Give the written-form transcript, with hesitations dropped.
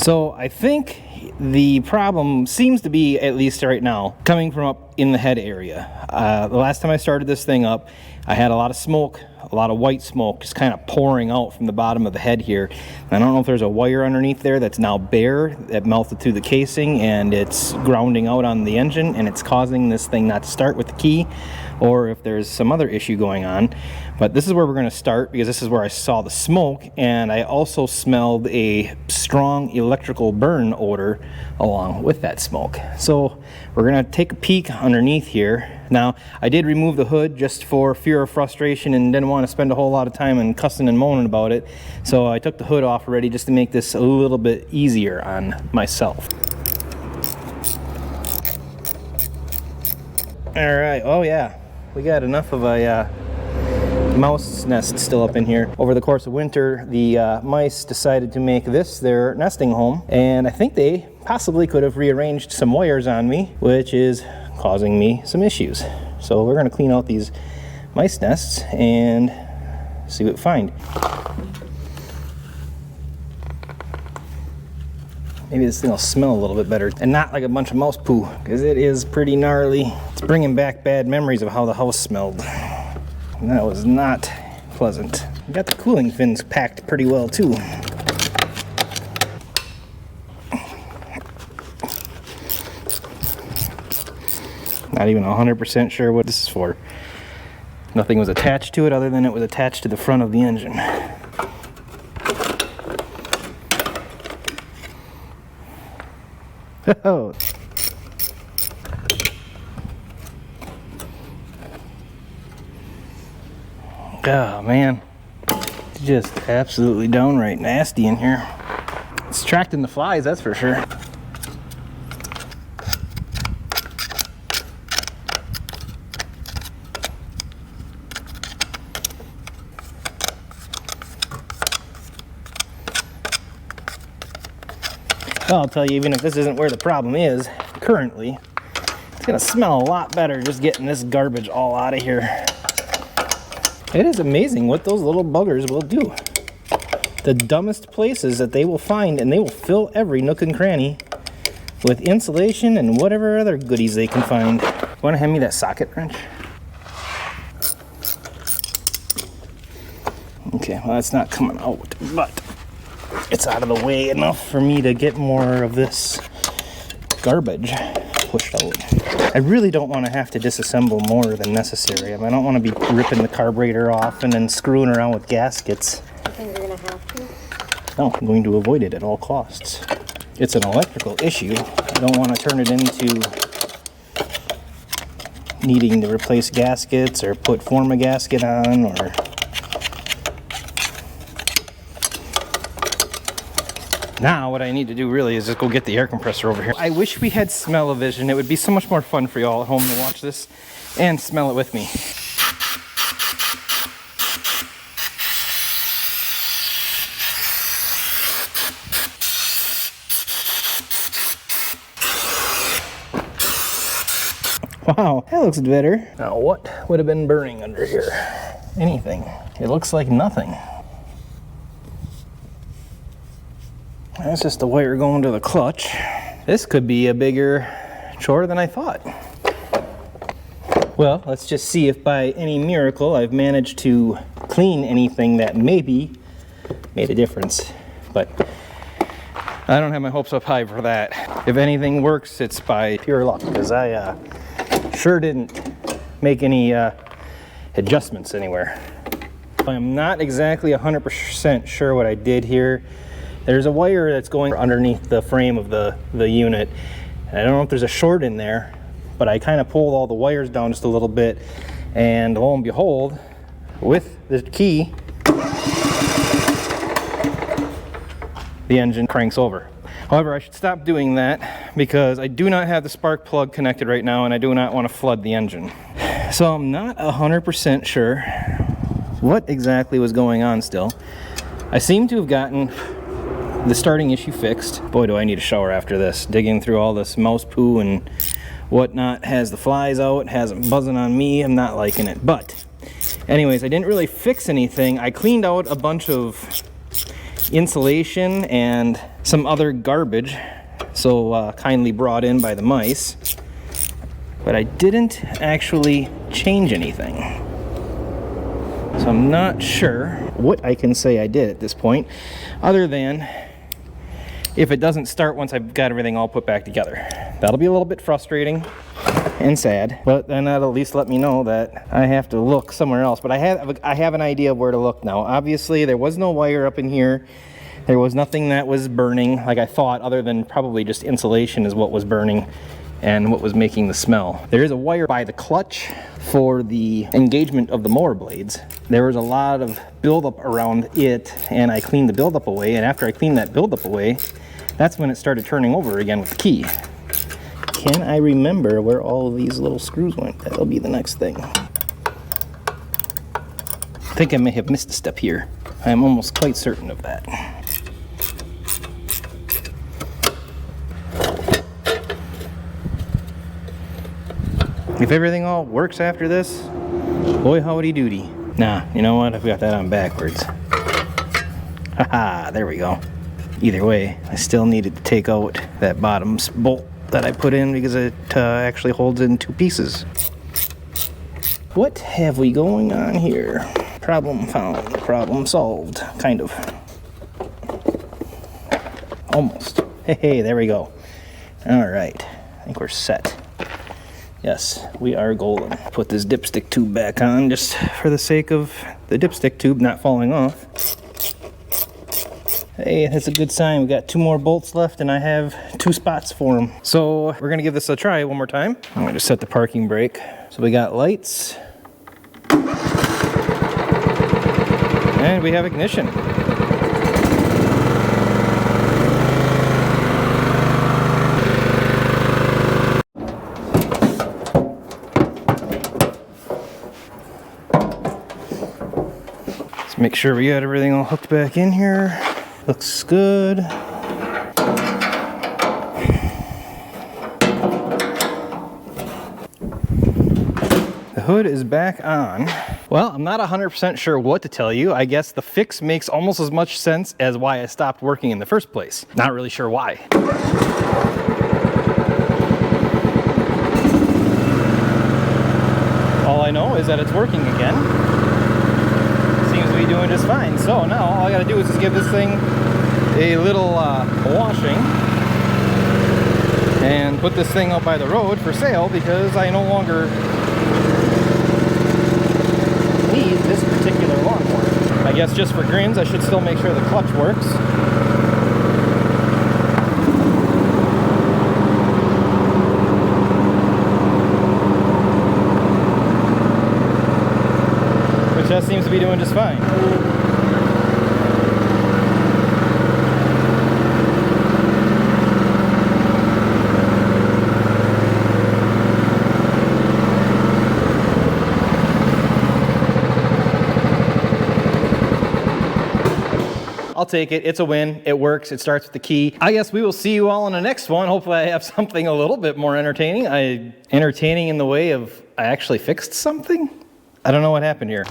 So I think the problem seems to be, at least right now, coming from up in the head area. The last time I started this thing up, I had a lot of smoke, a lot of white smoke just kind of pouring out from the bottom of the head here. And I don't know if there's a wire underneath there that's now bare that melted through the casing and it's grounding out on the engine and it's causing this thing not to start with the key, or if there's some other issue going on. But this is where we're going to start because this is where I saw the smoke, and I also smelled a strong electrical burn odor along with that smoke. So we're going to take a peek underneath here. Now, I did remove the hood just for fear of frustration and didn't want to spend a whole lot of time and cussing and moaning about it. So I took the hood off already just to make this a little bit easier on myself. All right, oh yeah, we got enough of a mouse nest still up in here. Over the course of winter, the mice decided to make this their nesting home, and I think they possibly could have rearranged some wires on me, which is causing me some issues. So we're going to clean out these mice nests and see what we find. Maybe this thing will smell a little bit better and not like a bunch of mouse poo, because it is pretty gnarly. It's bringing back bad memories of how the house smelled. And that was not pleasant. We got the cooling fins packed pretty well too. Not even 100% sure what this is for. Nothing was attached to it other than it was attached to the front of the engine. Oh. Oh man, it's just absolutely downright nasty in here. It's attracting the flies, that's for sure. Well, I'll tell you, even if this isn't where the problem is currently, it's gonna smell a lot better just getting this garbage all out of here. It is amazing what those little buggers will do. The dumbest places that they will find, and they will fill every nook and cranny with insulation and whatever other goodies they can find. Want to hand me that socket wrench? Okay, well that's not coming out, but it's out of the way enough for me to get more of this garbage pushed out. I really don't want to have to disassemble more than necessary. I mean, I don't want to be ripping the carburetor off and then screwing around with gaskets. I think you're going to have to. No, I'm going to avoid it at all costs. It's an electrical issue. I don't want to turn it into needing to replace gaskets or form a gasket on, or now what I need to do really is just go get the air compressor over here. I wish we had smell-o-vision. It would be so much more fun for y'all at home to watch this and smell it with me. Wow, that looks better. Now what would have been burning under here? Anything. It looks like nothing. That's just the wire going to the clutch. This could be a bigger chore than I thought. Well, let's just see if by any miracle I've managed to clean anything that maybe made a difference. But I don't have my hopes up high for that. If anything works, it's by pure luck, because I sure didn't make any adjustments anywhere. I'm not exactly 100% sure what I did here. There's a wire that's going underneath the frame of the unit. And I don't know if there's a short in there, but I kind of pulled all the wires down just a little bit, and lo and behold, with the key, the engine cranks over. However, I should stop doing that because I do not have the spark plug connected right now, and I do not want to flood the engine. So I'm not 100% sure what exactly was going on still. I seem to have gotten the starting issue fixed. Boy, do I need a shower after this. Digging through all this mouse poo and whatnot has the flies out, has them buzzing on me. I'm not liking it. But anyways, I didn't really fix anything. I cleaned out a bunch of insulation and some other garbage, so kindly brought in by the mice. But I didn't actually change anything. So I'm not sure what I can say I did at this point, other than if it doesn't start once I've got everything all put back together. That'll be a little bit frustrating and sad, but then that'll at least let me know that I have to look somewhere else. But I have an idea of where to look now. Obviously, there was no wire up in here. There was nothing that was burning like I thought, other than probably just insulation is what was burning and what was making the smell. There is a wire by the clutch for the engagement of the mower blades. There was a lot of buildup around it, and I cleaned the buildup away, and after I cleaned that buildup away, that's when it started turning over again with the key. Can I remember where all of these little screws went? That'll be the next thing. I think I may have missed a step here. I am almost quite certain of that. If everything all works after this, boy howdy doody. Nah, you know what? I've got that on backwards. Haha, there we go. Either way, I still needed to take out that bottom bolt that I put in because it actually holds in two pieces. What have we going on here? Problem found, problem solved, kind of. Almost. Hey, there we go. All right, I think we're set. Yes, we are golden. Put this dipstick tube back on just for the sake of the dipstick tube not falling off. Hey, that's a good sign. We got 2 more bolts left and I have 2 spots for them. So we're gonna give this a try one more time. I'm gonna set the parking brake. So we got lights. And we have ignition. Let's make sure we got everything all hooked back in here. Looks good. The hood is back on. Well, I'm not 100% sure what to tell you. I guess the fix makes almost as much sense as why I stopped working in the first place. Not really sure why. All I know is that it's working again. Seems to be doing just fine. So now all I gotta do is just give this thing a little washing and put this thing out by the road for sale because I no longer need this particular lawnmower. I guess just for grins, I should still make sure the clutch works. Which that seems to be doing just fine. I'll take it. It's a win. It works. It starts with the key. I guess we will see you all in the next one. Hopefully I have something a little bit more entertaining. Entertaining in the way of I actually fixed something? I don't know what happened here.